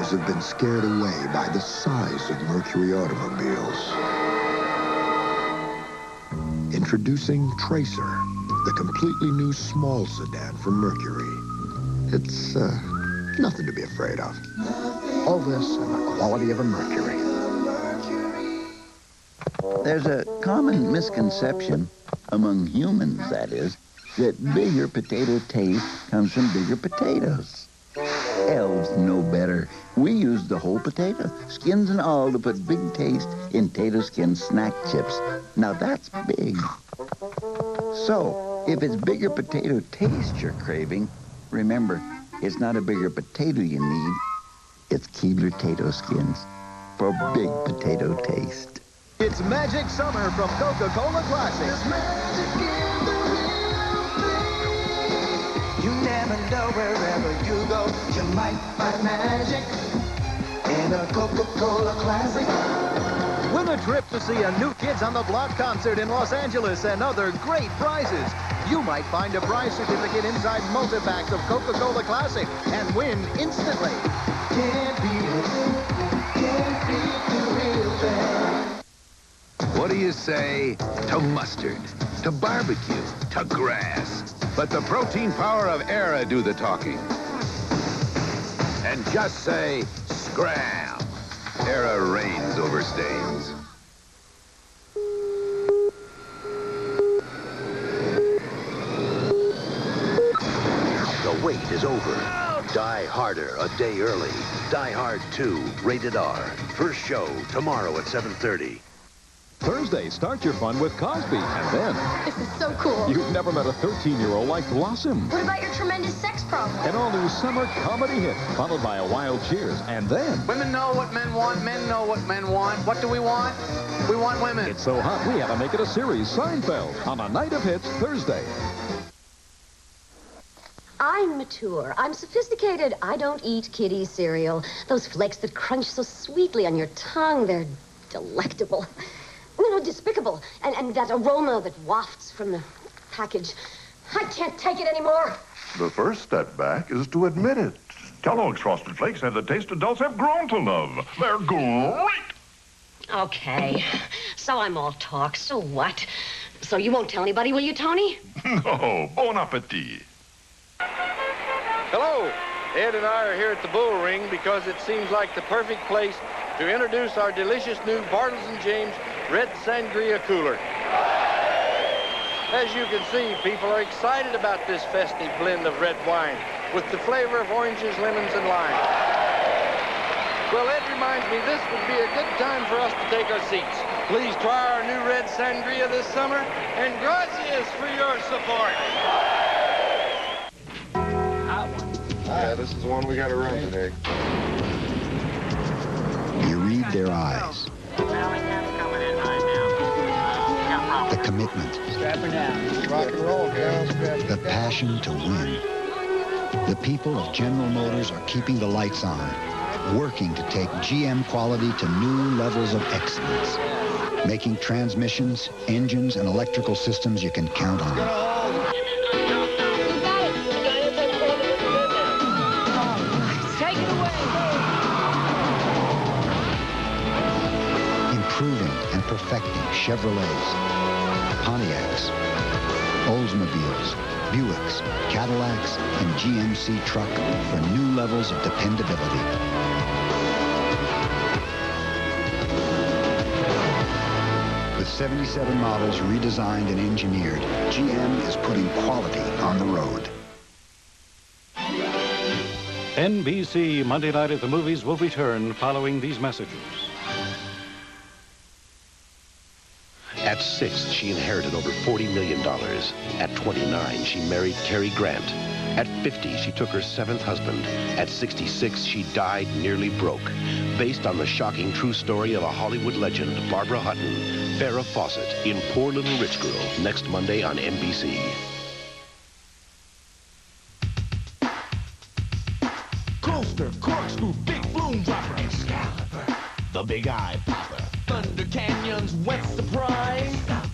drivers have been scared away by the size of Mercury automobiles. Introducing Tracer, the completely new small sedan from Mercury. It's nothing to be afraid of. All this and the quality of a Mercury. There's a common misconception, among humans that is, that bigger potato taste comes from bigger potatoes. Elves know better. We use the whole potato, skins and all, to put big taste in potato skin snack chips. Now that's big. So, if it's bigger potato taste you're craving, remember, it's not a bigger potato you need. It's Keebler potato skins for big potato taste. It's Magic Summer from Coca-Cola Classic. There's magic in the real thing. You never know wherever you go. You might find magic in a Coca-Cola Classic. Win a trip to see a New Kids on the Block concert in Los Angeles and other great prizes. You might find a prize certificate inside multi-packs of Coca-Cola Classic and win instantly. Can't beat the real thing. What do you say to mustard, to barbecue, to grass? Let the protein power of Era do the talking. And just say, scram. Era reigns over stains. The wait is over. Die Harder a day early. Die Hard 2, rated R. First show tomorrow at 7:30. Thursday, start your fun with Cosby, and then... This is so cool. You've never met a 13-year-old like Blossom. What about your tremendous sex problem? An all-new summer comedy hit, followed by a wild Cheers, and then... Women know what men want, men know what men want. What do we want? We want women. It's so hot, we had to make it a series, Seinfeld, on a night of hits, Thursday. I'm mature. I'm sophisticated. I don't eat kiddie cereal. Those flakes that crunch so sweetly on your tongue, they're delectable. You know, despicable. And that aroma that wafts from the package. I can't take it anymore. The first step back is to admit it. Kellogg's Frosted Flakes have the taste adults have grown to love. They're great. Okay. So I'm all talk. So what? So you won't tell anybody, will you, Tony? No. Bon appetit. Hello. Ed and I are here at the Bull Ring because it seems like the perfect place to introduce our delicious new Bartles & James Red Sangria Cooler. As you can see, people are excited about this festive blend of red wine with the flavor of oranges, lemons, and lime. Well, Ed reminds me this would be a good time for us to take our seats. Please try our new Red Sangria this summer, and gracias for your support. Yeah, this is the one we got to run today. You read their eyes. The commitment. Rock and roll, guys. The passion to win. The people of General Motors are keeping the lights on, working to take GM quality to new levels of excellence, making transmissions, engines, and electrical systems you can count on. Improving and perfecting Chevrolets, Pontiacs, Oldsmobiles, Buicks, Cadillacs, and GMC truck for new levels of dependability. With 77 models redesigned and engineered, GM is putting quality on the road. NBC Monday Night at the Movies will return following these messages. At 6, she inherited over $40 million. At 29, she married Cary Grant. At 50, she took her 7th husband. At 66, she died nearly broke. Based on the shocking true story of a Hollywood legend, Barbara Hutton, Farrah Fawcett in Poor Little Rich Girl, next Monday on NBC. Coaster, corkscrew, big flume dropper, Excalibur, the big eye popper, Thunder Canyon's wet surprise. Stop.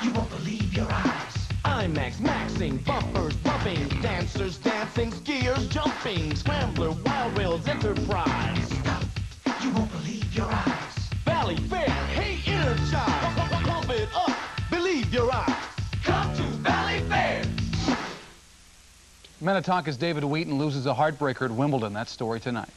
You won't believe your eyes. climax, maxing, bumpers, bumping, dancers dancing, skiers jumping, scrambler, wild rails, enterprise. Stop, you won't believe your eyes. Valley Fair, hey, energize. Pump it up, believe your eyes. Come to Valley Fair. Minnetonka's David Wheaton loses a heartbreaker at Wimbledon. That story tonight.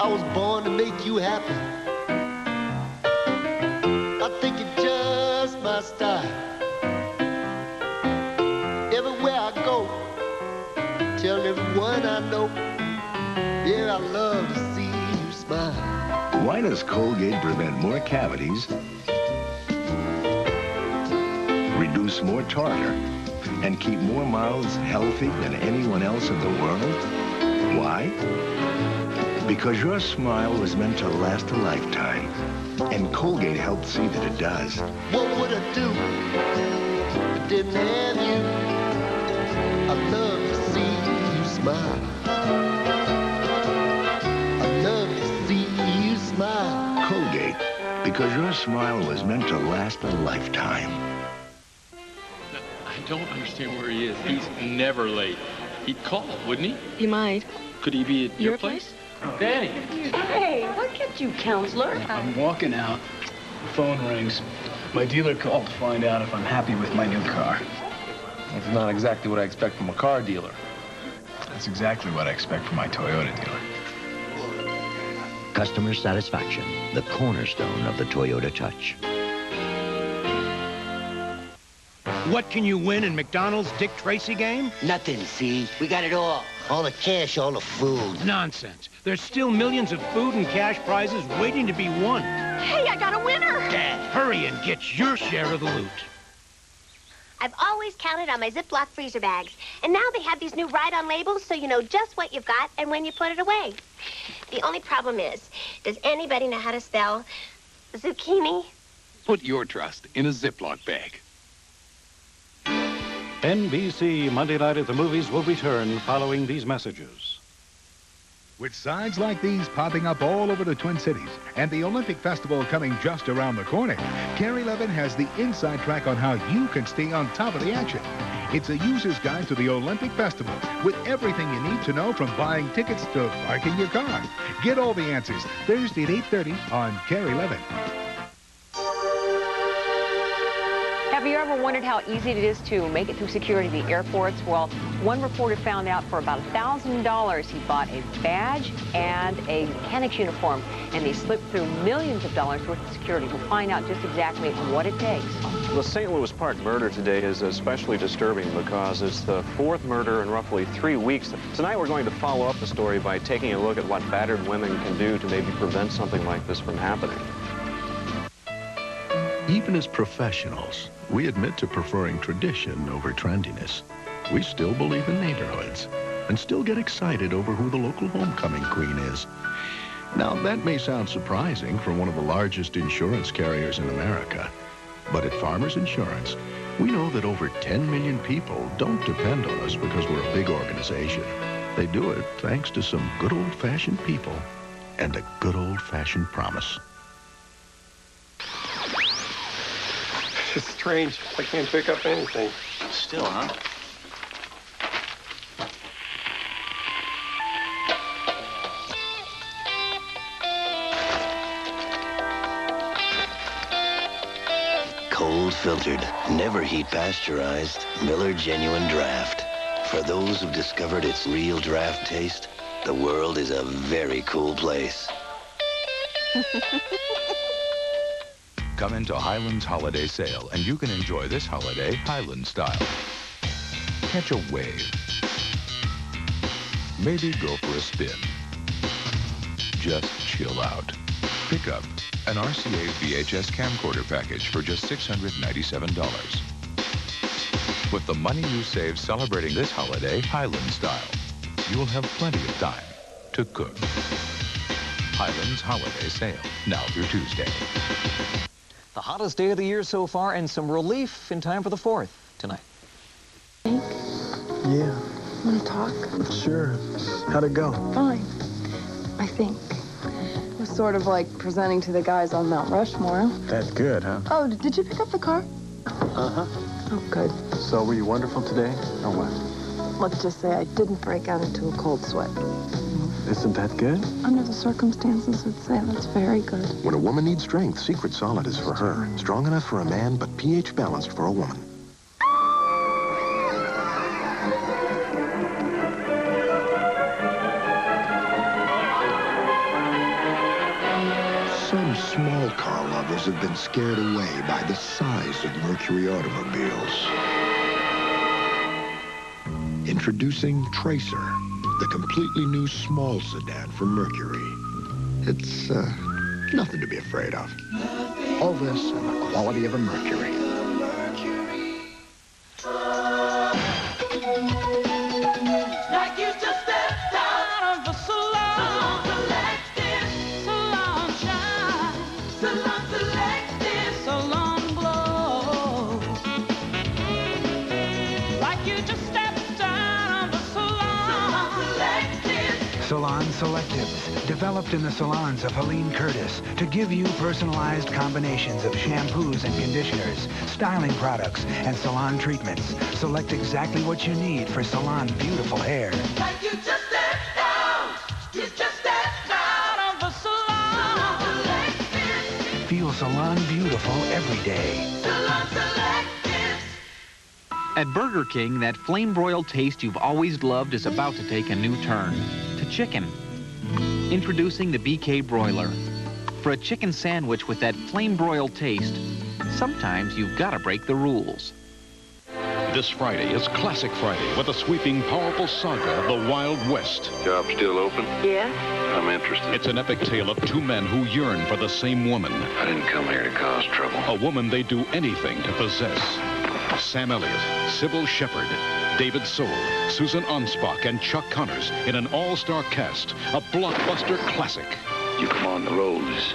I was born to make you happy. I think it's just my style. Everywhere I go, tell everyone I know, yeah, I love to see you smile. Why does Colgate prevent more cavities, reduce more tartar, and keep more mouths healthy than anyone else in the world? Why? Because your smile was meant to last a lifetime, and Colgate helped see that it does. What would I do if I didn't have you? I love to see you smile. I love to see you smile. Colgate, because your smile was meant to last a lifetime. I don't understand where he is. He's never late. He'd call, wouldn't he? He might. Could he be at your place? Danny. Hey, what kept you, counselor? I'm walking out. The phone rings. My dealer called to find out if I'm happy with my new car. That's not exactly what I expect from a car dealer. That's exactly what I expect from my Toyota dealer. Customer satisfaction, the cornerstone of the Toyota Touch. What can you win in McDonald's Dick Tracy game? Nothing, see? We got it all. All the cash, all the food. Nonsense. There's still millions of food and cash prizes waiting to be won. Hey, I got a winner! Dad, hurry and get your share of the loot. I've always counted on my Ziploc freezer bags. And now they have these new ride-on labels so you know just what you've got and when you put it away. The only problem is, does anybody know how to spell zucchini? Put your trust in a Ziploc bag. NBC Monday Night at the Movies will return following these messages. With signs like these popping up all over the Twin Cities and the Olympic Festival coming just around the corner, Carrie Levin has the inside track on how you can stay on top of the action. It's a user's guide to the Olympic Festival with everything you need to know from buying tickets to parking your car. Get all the answers Thursday at 8:30 on Carrie Levin. Have you ever wondered how easy it is to make it through security at the airports? Well, one reporter found out for about $1,000 he bought a badge and a mechanic's uniform, and he slipped through millions of dollars worth of security. We'll find out just exactly what it takes. The St. Louis Park murder today is especially disturbing because it's the fourth murder in roughly 3 weeks. Tonight we're going to follow up the story by taking a look at what battered women can do to maybe prevent something like this from happening. Even as professionals, we admit to preferring tradition over trendiness. We still believe in neighborhoods and still get excited over who the local homecoming queen is. Now, that may sound surprising for one of the largest insurance carriers in America, but at Farmers Insurance, we know that over 10 million people don't depend on us because we're a big organization. They do it thanks to some good old-fashioned people and a good old-fashioned promise. It's strange. I can't pick up anything. Still, huh? Cold filtered, never heat pasteurized, Miller Genuine Draft. For those who've discovered its real draft taste, the world is a very cool place. Come into Highland's holiday sale, and you can enjoy this holiday Highland style. Catch a wave. Maybe go for a spin. Just chill out. Pick up an RCA VHS camcorder package for just $697. With the money you save celebrating this holiday Highland style, you'll have plenty of time to cook. Highland's holiday sale, now through Tuesday. The hottest day of the year so far, and some relief in time for the 4th tonight. Yeah. Want to talk? Sure. How'd it go? Fine, I think. It was sort of like presenting to the guys on Mount Rushmore. That good, huh? Oh, did you pick up the car? Uh-huh. Oh, good. So were you wonderful today, or what? Let's just say I didn't break out into a cold sweat. Isn't that good? Under the circumstances, I'd say that's very good. When a woman needs strength, Secret Solid is for her. Strong enough for a man, but pH balanced for a woman. Some small car lovers have been scared away by the size of Mercury automobiles. Introducing Tracer, the completely new small sedan from Mercury. It's nothing to be afraid of. All this and the quality of a Mercury. Like you just stepped out of the salon. Selected salon shine. Salon selected salon glow. Like you just stepped out of the salon. Selected. Salon Selectives, developed in the salons of Helene Curtis to give you personalized combinations of shampoos and conditioners, styling products, and salon treatments. Select exactly what you need for salon beautiful hair. Like you just stepped out. You just stepped out of the salon. Selected. Feel salon beautiful every day. Salon selected. At Burger King, that flame-broiled taste you've always loved is about to take a new turn to chicken. Introducing the BK Broiler. For a chicken sandwich with that flame-broiled taste, sometimes you've got to break the rules. This Friday is Classic Friday with a sweeping, powerful saga of the Wild West. Job still open? Yeah? I'm interested. It's an epic tale of two men who yearn for the same woman. I didn't come here to cause trouble. A woman they'd do anything to possess. Sam Elliott, Sybil Shepherd, David Soul, Susan Onspach, and Chuck Connors in an all-star cast, a blockbuster classic. You come on the roads,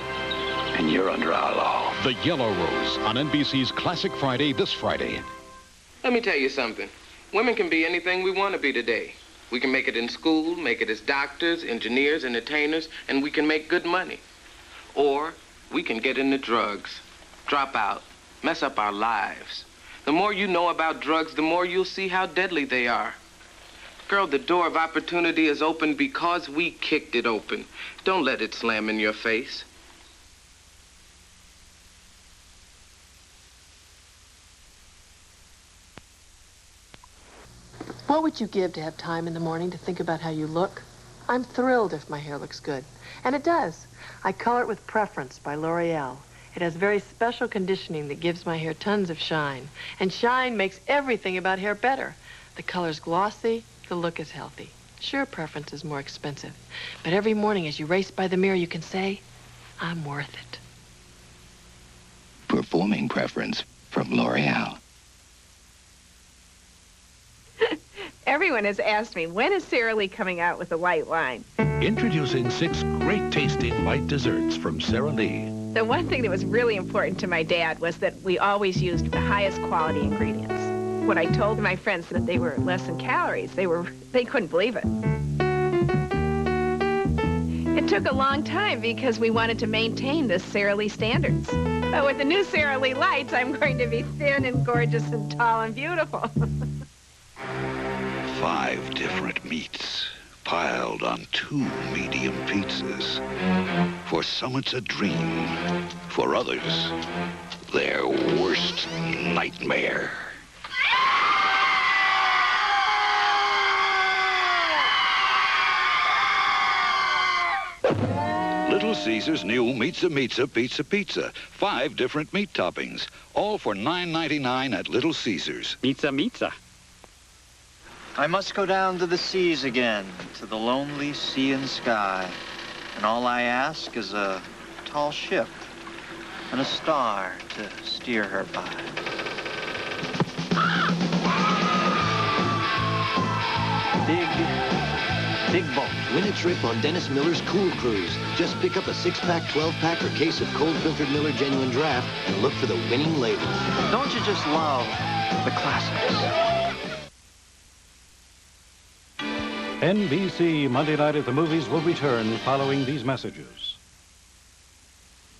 and you're under our law. The Yellow Rose on NBC's Classic Friday this Friday. Let me tell you something. Women can be anything we want to be today. We can make it in school, make it as doctors, engineers, entertainers, and we can make good money. Or we can get into drugs, drop out, mess up our lives. The more you know about drugs, the more you'll see how deadly they are. Girl, the door of opportunity is open because we kicked it open. Don't let it slam in your face. What would you give to have time in the morning to think about how you look? I'm thrilled if my hair looks good. And it does. I color it with Preference by L'Oreal. It has very special conditioning that gives my hair tons of shine. And shine makes everything about hair better. The color's glossy, the look is healthy. Sure, Preference is more expensive. But every morning as you race by the mirror, you can say, I'm worth it. Performing Preference from L'Oreal. Everyone has asked me, when is Sara Lee coming out with the white wine? Introducing 6 great-tasting light desserts from Sara Lee. The one thing that was really important to my dad was that we always used the highest quality ingredients. When I told my friends that they were less in calories, they couldn't believe it. It took a long time because we wanted to maintain the Sara Lee standards. But with the new Sara Lee lights, I'm going to be thin and gorgeous and tall and beautiful. 5 different meats piled on 2 medium pizzas. For some, it's a dream. For others, their worst nightmare. Little Caesar's new Pizza. 5 different meat toppings, all for $9.99 at Little Caesar's. Pizza. I must go down to the seas again, to the lonely sea and sky. And all I ask is a tall ship and a star to steer her by. Big boat. Win a trip on Dennis Miller's Cool Cruise. Just pick up a 6-pack, 12-pack, or case of cold-filtered Miller Genuine Draft and look for the winning label. Don't you just love the classics? NBC Monday Night at the Movies will return following these messages.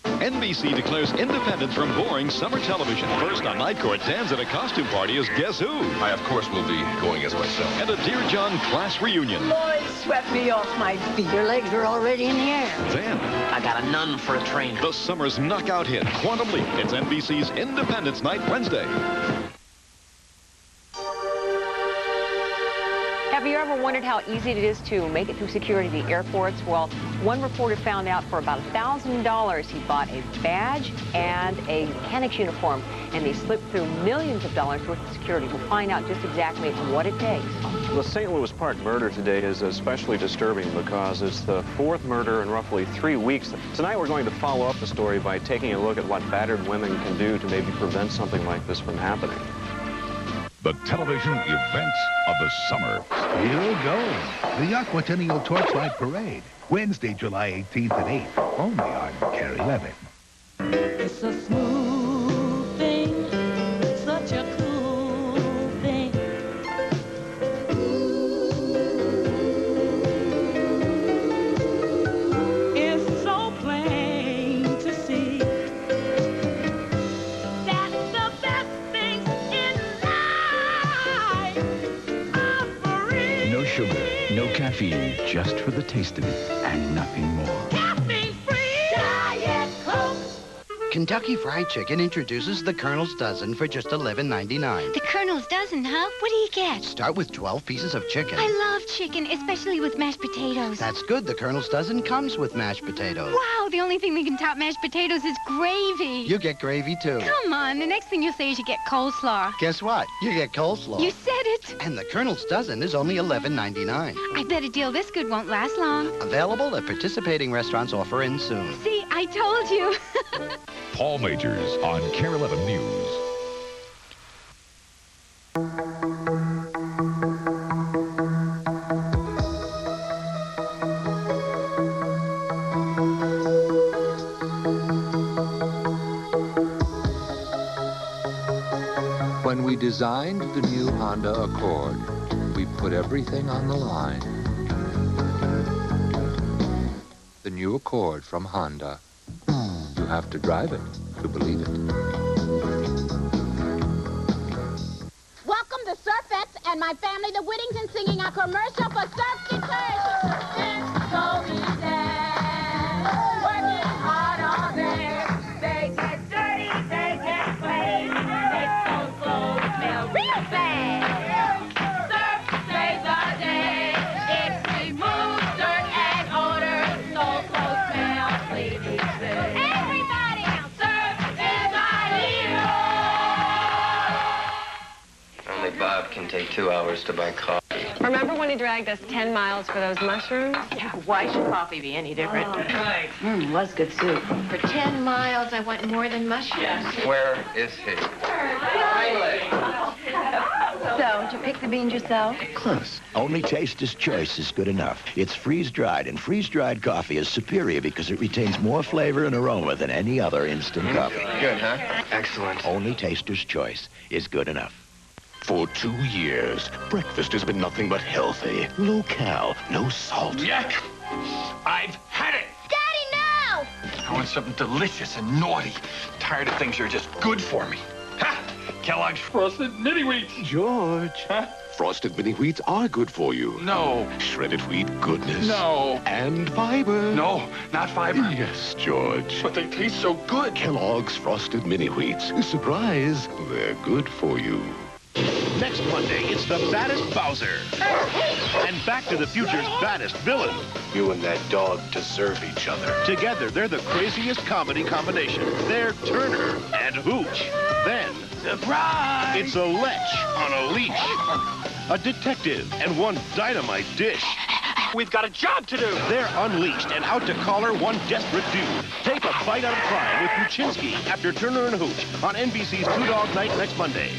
NBC declares independence from boring summer television. First on Night Court, Dan's at a costume party as Guess Who? I, of course, will be going as myself. And a Dear John class reunion. Lloyd swept me off my feet. Your legs are already in the air. Then, I got a nun for a trainer. the summer's knockout hit, Quantum Leap. It's NBC's Independence Night Wednesday. Have you ever wondered how easy it is to make it through security at the airports? Well, one reporter found out for about $1,000 he bought a badge and a mechanic's uniform, and they slipped through millions of dollars worth of security. We'll find out just exactly what it takes. The St. Louis Park murder today is especially disturbing because it's the fourth murder in roughly 3 weeks. Tonight we're going to follow up the story by taking a look at what battered women can do to maybe prevent something like this from happening. The television events of the summer. Still going. The Aquatennial Torchlight Parade. Wednesday, July 18th at 8. Only on Care 11. It's a smooth thing. Such a cool thing. It's so plain to see. That's the best thing in life. No sugar, no caffeine, just for the taste of it, and nothing more. Caffeine-free Diet Coke. Kentucky Fried Chicken introduces the Colonel's Dozen for just $11.99. The Colonel's Dozen, huh? What do you get? Start with 12 pieces of chicken. I love chicken, especially with mashed potatoes. That's good. The Colonel's Dozen comes with mashed potatoes. Wow, the only thing that can top mashed potatoes is gravy. You get gravy, too. Come on, the next thing you'll say is you get coleslaw. Guess what? You get coleslaw. You said it. And the Colonel's Dozen is only $11.99. I bet a deal this good won't last long. Available at participating restaurants. Offer ends soon. See, I told you. Paul Majors on Care 11 News. When we designed the new Honda Accord, we put everything on the line. The new Accord from Honda. You have to drive it to believe it. Welcome to Surfettes and my family, the Whittingtons, singing a commercial for surf detergent. It's so easy, working hard all day. They get dirty, they get clean. It's so slow, smell real bad. Surf saves the day. It removes dirt and odor, so close smell, clean each day. Everybody else, surf is my hero. Only Bob can take 2 hours to buy coffee. Remember when he dragged us 10 miles for those mushrooms? Yeah, why should coffee be any different? Right. Was good soup. For 10 miles, I want more than mushrooms. Where is he? So, did you pick the beans yourself? Close. Only Taster's Choice is good enough. It's freeze-dried, and freeze-dried coffee is superior because it retains more flavor and aroma than any other instant coffee. Good, huh? Excellent. Only Taster's Choice is good enough. For 2 years, breakfast has been nothing but healthy. Low-cal, no salt. Yuck! I've had it! Daddy, no! I want something delicious and naughty. Tired of things that are just good for me. Ha! Kellogg's Frosted Mini Wheats. George. Huh? Frosted Mini Wheats are good for you. No. Shredded wheat goodness. No. And fiber. No, not fiber. Yes, George. But they taste so good. Kellogg's Frosted Mini Wheats. Surprise, they're good for you. Next Monday, it's the baddest Bowser. And Back to the Future's baddest villain. You and that dog deserve each other. Together, they're the craziest comedy combination. They're Turner and Hooch. Then, surprise! It's a lech on a leash. A detective and one dynamite dish. We've got a job to do. They're unleashed and out to collar one desperate dude. Take a bite out of crime with Kuczynski after Turner and Hooch on NBC's Two Dog Night next Monday.